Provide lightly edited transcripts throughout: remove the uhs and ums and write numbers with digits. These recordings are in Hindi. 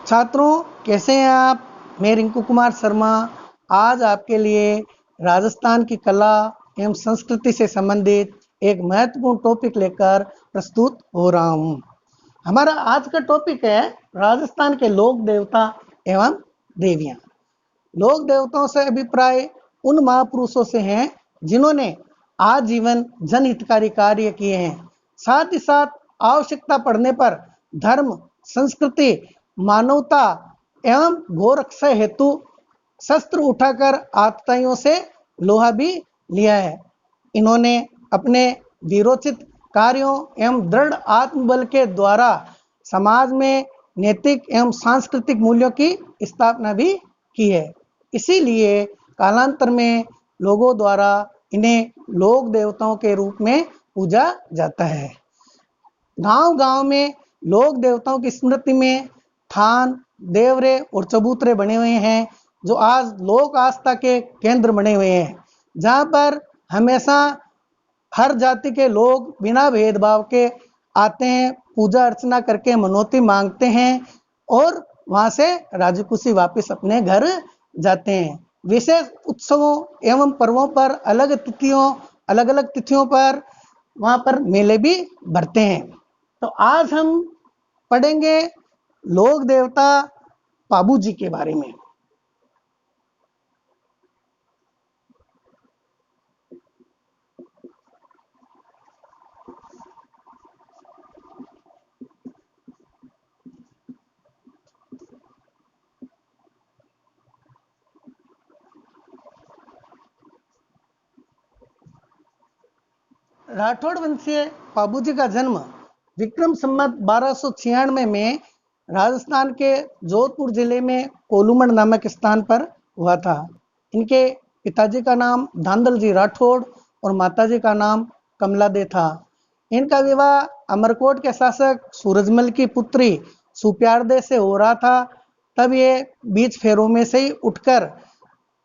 छात्रों, कैसे हैं आप? मैं रिंकू कुमार शर्मा आज आपके लिए राजस्थान की कला एवं संस्कृति से संबंधित एक महत्वपूर्ण टॉपिक लेकर प्रस्तुत हो रहा हूं। हमारा आज का टॉपिक है राजस्थान के लोक देवता एवं देवियां। लोक देवताओं से अभिप्राय उन महापुरुषों से हैं जिन्होंने आजीवन जनहितकारी कार्य किए हैं। साथ ही साथ आवश्यकता पड़ने पर धर्म, संस्कृति, मानवता एवं गोरक्षा हेतु शस्त्र उठाकर आतताइयों से लोहा भी लिया है। इन्होंने अपने वीरोचित कार्यों एवं दृढ़ आत्मबल के द्वारा समाज में नैतिक एवं सांस्कृतिक मूल्यों की स्थापना भी की है। इसीलिए कालांतर में लोगों द्वारा इन्हें लोक देवताओं के रूप में पूजा जाता है। गांव-गांव में लोक देवताओं की स्मृति में थान, देवरे और चबूतरे बने हुए हैं, जो आज लोक आस्था के केंद्र बने हुए हैं, जहां पर हमेशा हर जाति के लोग बिना भेदभाव के आते हैं, पूजा अर्चना करके मनौती मांगते हैं और वहां से राजी खुशी वापस अपने घर जाते हैं। विशेष उत्सवों एवं पर्वों पर अलग अलग तिथियों पर वहां पर मेले भी भरते हैं। तो आज हम पढ़ेंगे लोक देवता पाबू जी के बारे में। राठौड़ वंशीय पाबू जी का जन्म विक्रम संवत 1296 में राजस्थान के जोधपुर जिले में कोलूमंड नामक स्थान पर हुआ था। इनके पिताजी का नाम धांधल जी राठौड़ और माताजी का नाम कमला दे था। इनका विवाह अमरकोट के शासक सूरजमल की पुत्री सुप्यारदे से हो रहा था। तब ये बीच फेरों में से ही उठकर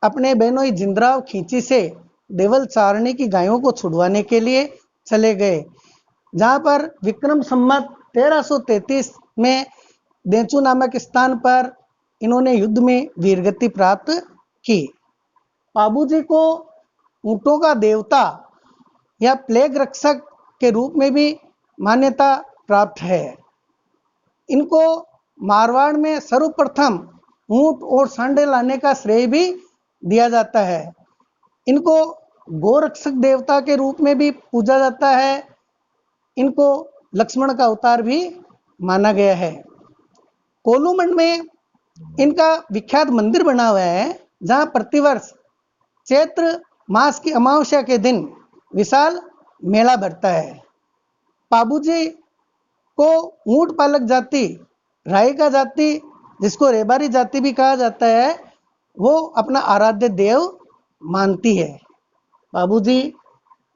अपने बहनोई जिंदराव खींची से देवल चारणी की गायों को छुड़वाने के लिए चले गए, जहां पर विक्रम संवत 1333 में देचू नामक स्थान पर इन्होंने युद्ध में वीरगति प्राप्त की। पाबू जी को ऊंटों का देवता या प्लेग रक्षक के रूप में भी मान्यता प्राप्त है। इनको मारवाड़ में सर्वप्रथम ऊंट और सांडे लाने का श्रेय भी दिया जाता है। इनको गोरक्षक देवता के रूप में भी पूजा जाता है। इनको लक्ष्मण का अवतार भी माना गया है। कोलूमंड में इनका विख्यात मंदिर बना हुआ है, जहां प्रतिवर्ष चैत्र मास की अमावस्या के दिन विशाल मेला भरता है। पाबूजी को ऊंट पालक जाति, रायका जाति, जिसको रेबारी जाति भी कहा जाता है, वो अपना आराध्य देव मानती है। बाबूजी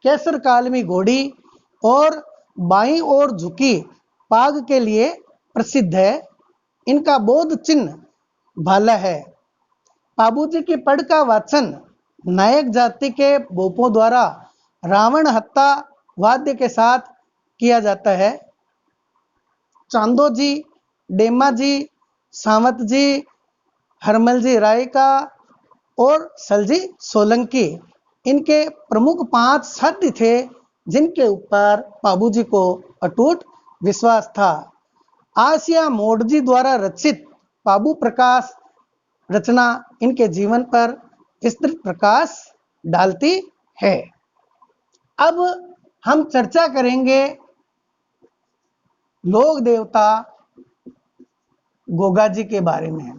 केसर कालमी घोड़ी और बाईं ओर झुकी पाग के लिए प्रसिद्ध है। इनका बौद्ध चिन्ह भाला है। बाबूजी की पढ़ का वाचन नायक जाति के बोपों द्वारा रावण हत्ता वाद्य के साथ किया जाता है। चांदो जी, डेमा जी, सावंत जी, हरमल जी रायका और सलजी सोलंकी इनके प्रमुख 5 साध्य थे, जिनके ऊपर पाबूजी को अटूट विश्वास था। आसिया मोडजी द्वारा रचित पाबू प्रकाश रचना इनके जीवन पर विस्तृत प्रकाश डालती है। अब हम चर्चा करेंगे लोक देवता गोगा जी के बारे में।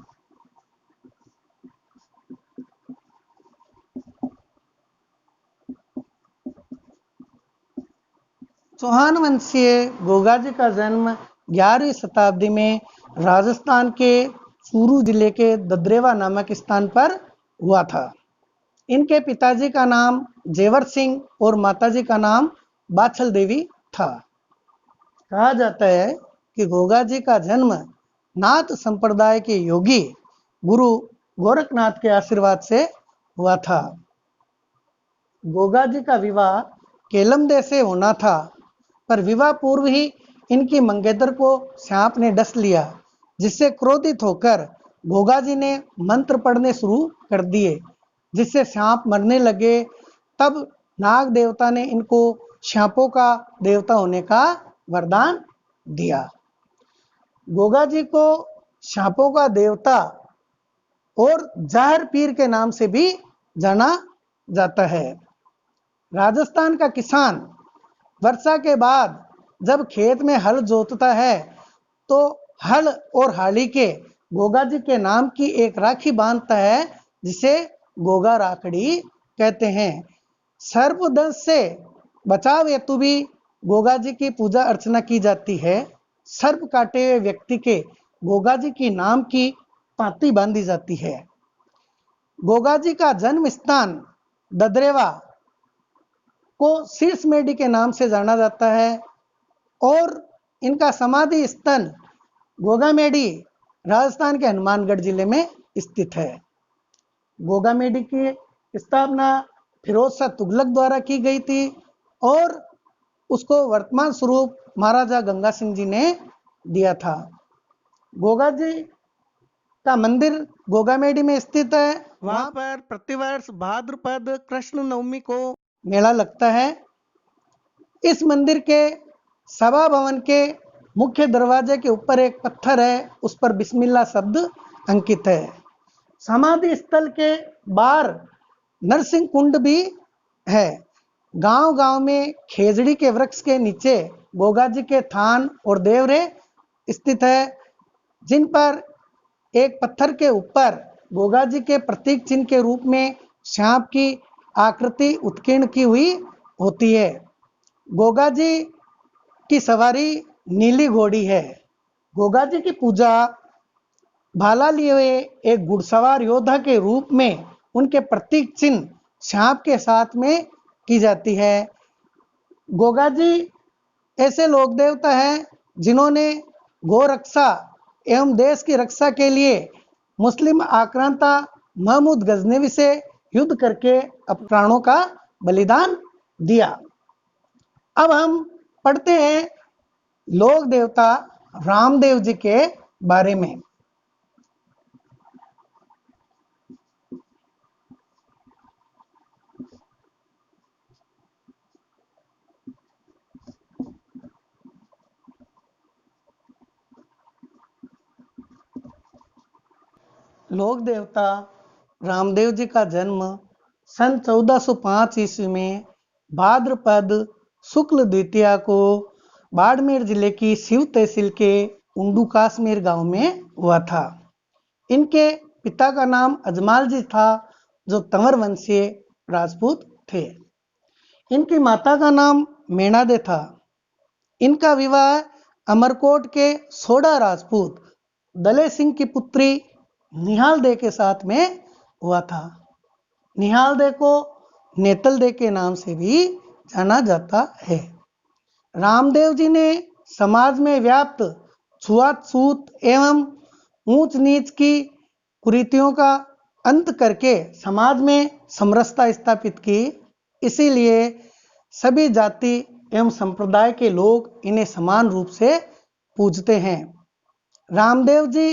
चौहान वंशीय गोगा जी का जन्म 11वीं शताब्दी में राजस्थान के चूरू जिले के ददरेवा नामक स्थान पर हुआ था। इनके पिताजी का नाम जेवर सिंह और माताजी का नाम बाछल देवी था। कहा जाता है कि गोगा जी का जन्म नाथ संप्रदाय के योगी गुरु गोरखनाथ के आशीर्वाद से हुआ था। गोगा जी का विवाह केलमदे से होना था, पर विवाह पूर्व ही इनकी मंगेतर को सांप ने डस लिया, जिससे क्रोधित होकर गोगा जी ने मंत्र पढ़ने शुरू कर दिए, जिससे सांप मरने लगे। तब नाग देवता ने इनको सांपों का देवता होने का वरदान दिया। गोगा जी को सांपों का देवता और जहर पीर के नाम से भी जाना जाता है। राजस्थान का किसान वर्षा के बाद जब खेत में हल जोतता है तो हल और हाली के गोगा जी के नाम की एक राखी बांधता है, जिसे गोगा राखड़ी कहते हैं। सर्पदंश से बचाव हेतु भी गोगा जी की पूजा अर्चना की जाती है। सर्प काटे हुए व्यक्ति के गोगा जी की नाम की पाती बांधी जाती है। गोगा जी का जन्म स्थान ददरेवा को शीर्ष मेडी के नाम से जाना जाता है और इनका समाधि स्थल गोगा मेडी राजस्थान के हनुमानगढ़ जिले में स्थित है। गोगा मेडी की स्थापना फिरोज शाह तुगलक द्वारा की गई थी और उसको वर्तमान स्वरूप महाराजा गंगा सिंह जी ने दिया था। गोगा जी का मंदिर गोगामेडी में स्थित है। वहां पर प्रतिवर्ष भाद्रपद कृष्ण नवमी को मेला लगता है। इस मंदिर के सभा भवन के मुख्य दरवाजे के ऊपर एक पत्थर है, उस पर बिस्मिल्लाह शब्द अंकित है। समाधि स्थल के बाहर नरसिंह कुंड भी है। गांव गांव में खेजड़ी के वृक्ष के नीचे गोगा जी के थान और देवरे स्थित है, जिन पर एक पत्थर के ऊपर गोगा जी के प्रतीक चिन्ह के रूप में सांप की आकृति उत्कीर्ण की हुई होती है। गोगा जी की सवारी नीली घोड़ी है। गोगा जी की पूजा भाला लिए हुए एक घुड़सवार योद्धा के रूप में उनके प्रतीक चिन्ह सांप के साथ में की जाती है। गोगा जी ऐसे लोक देवता हैं जिन्होंने गौ रक्षा एवं देश की रक्षा के लिए मुस्लिम आक्रांता महमूद गजनवी से युद्ध करके अपने प्राणों का बलिदान दिया। अब हम पढ़ते हैं लोक देवता रामदेव जी के बारे में। लोक देवता रामदेव जी का जन्म सन 1405 ईस्वी में भाद्रपद शुक्ल द्वितीया को बाड़मेर जिले की शिव तहसील के उंडू काश्मीर गांव में हुआ था। इनके पिता का नाम अजमाल जी था, जो तंवर वंशीय राजपूत थे। इनकी माता का नाम मेणादे था। इनका विवाह अमरकोट के सोडा राजपूत दले सिंह की पुत्री निहाल दे के साथ में हुआ था। निहाल दे को नेतल दे के नाम से भी जाना जाता है। रामदेव जी ने समाज में व्याप्त छुआछूत एवं ऊंच नीच की कुरीतियों का अंत करके समाज में समरसता स्थापित की। इसीलिए सभी जाति एवं संप्रदाय के लोग इन्हें समान रूप से पूजते हैं। रामदेव जी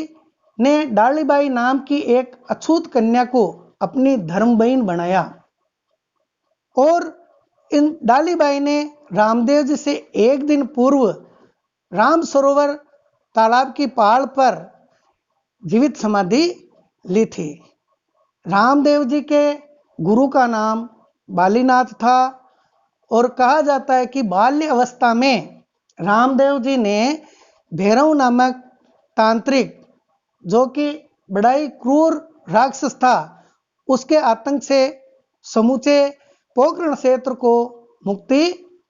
ने डालीबाई नाम की एक अछूत कन्या को अपनी धर्म बहन बनाया और इन डालीबाई ने रामदेव जी से एक दिन पूर्व राम सरोवर तालाब की पहाड़ पर जीवित समाधि ली थी। रामदेव जी के गुरु का नाम बालीनाथ था और कहा जाता है कि बाल्य अवस्था में रामदेव जी ने भैरव नामक तांत्रिक, जो कि बड़ा ही क्रूर राक्षस था, उसके आतंक से समूचे पोखरण क्षेत्र को मुक्ति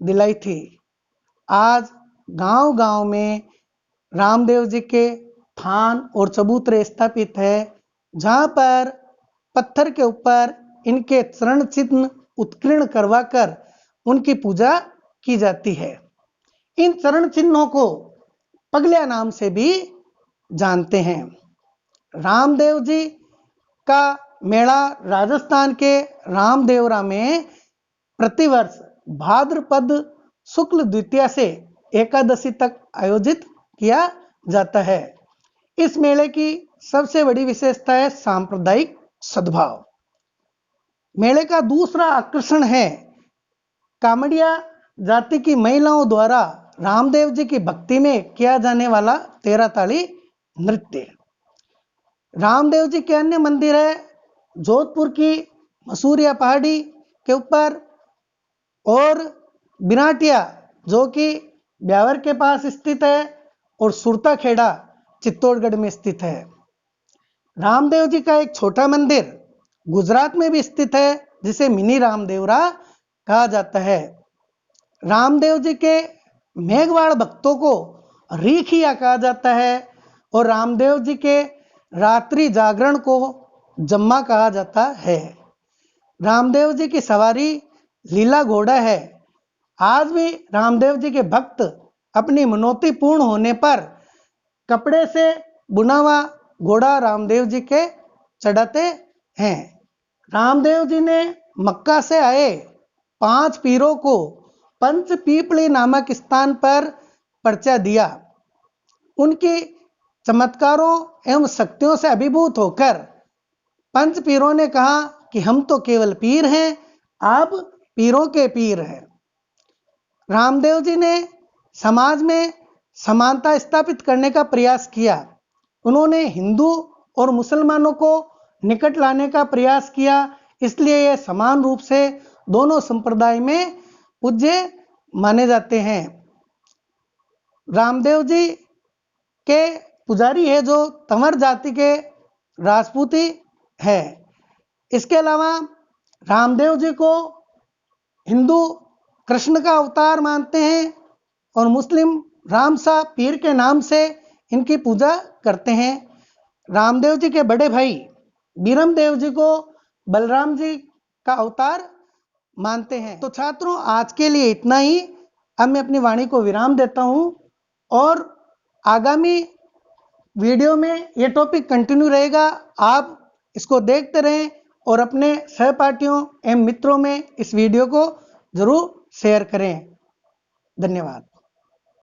दिलाई थी। आज गांव-गांव में रामदेव जी के थान और चबूतरे स्थापित है, जहां पर पत्थर के ऊपर इनके चरण चिन्ह उत्कीर्ण करवाकर उनकी पूजा की जाती है। इन चरण चिन्हों को पगलिया नाम से भी जानते हैं। रामदेव जी का मेला राजस्थान के रामदेवरा में प्रतिवर्ष भाद्रपद शुक्ल द्वितीया से एकादशी तक आयोजित किया जाता है। इस मेले की सबसे बड़ी विशेषता है सांप्रदायिक सद्भाव। मेले का दूसरा आकर्षण है कामड़िया जाति की महिलाओं द्वारा रामदेव जी की भक्ति में किया जाने वाला तेरह ताली नृत्य। रामदेव जी के अन्य मंदिर है जोधपुर की मसूरिया पहाड़ी के ऊपर और बिनाटिया जो कि ब्यावर के पास स्थित है और सुरता खेड़ा चित्तौड़गढ़ में स्थित है। रामदेव जी का एक छोटा मंदिर गुजरात में भी स्थित है जिसे मिनी रामदेवरा कहा जाता है। रामदेव जी के मेघवाड़ भक्तों को रीखिया कहा जाता है और रामदेव जी के रात्रि जागरण को जम्मा कहा जाता है। रामदेव जी की सवारी लीला घोड़ा है। आज भी रामदेव जी के भक्त अपनी मनौती पूर्ण होने पर कपड़े से बुना हुआ घोड़ा रामदेव जी के चढ़ाते हैं। रामदेव जी ने मक्का से आए 5 पीरों को पंच पीपली नामक स्थान पर पर्चा दिया। उनकी चमत्कारों एवं शक्तियों से अभिभूत होकर पंच पीरों ने कहा कि हम तो केवल पीर हैं, आप पीरों के पीर हैं। रामदेव जी ने समाज में समानता स्थापित करने का प्रयास किया। उन्होंने हिंदू और मुसलमानों को निकट लाने का प्रयास किया, इसलिए ये समान रूप से दोनों संप्रदाय में पूज्य माने जाते हैं। रामदेव जी के पुजारी है जो तंवर जाति के राजपूती है। इसके अलावा रामदेव जी को हिंदू कृष्ण का अवतार मानते हैं और मुस्लिम रामसा पीर के नाम से इनकी पूजा करते हैं। रामदेव जी के बड़े भाई बीरम देव जी को बलराम जी का अवतार मानते हैं। तो छात्रों, आज के लिए इतना ही। अब मैं अपनी वाणी को विराम देता हूं और आगामी वीडियो में ये टॉपिक कंटिन्यू रहेगा। आप इसको देखते रहें और अपने सहपाठियों एवं मित्रों में इस वीडियो को जरूर शेयर करें। धन्यवाद।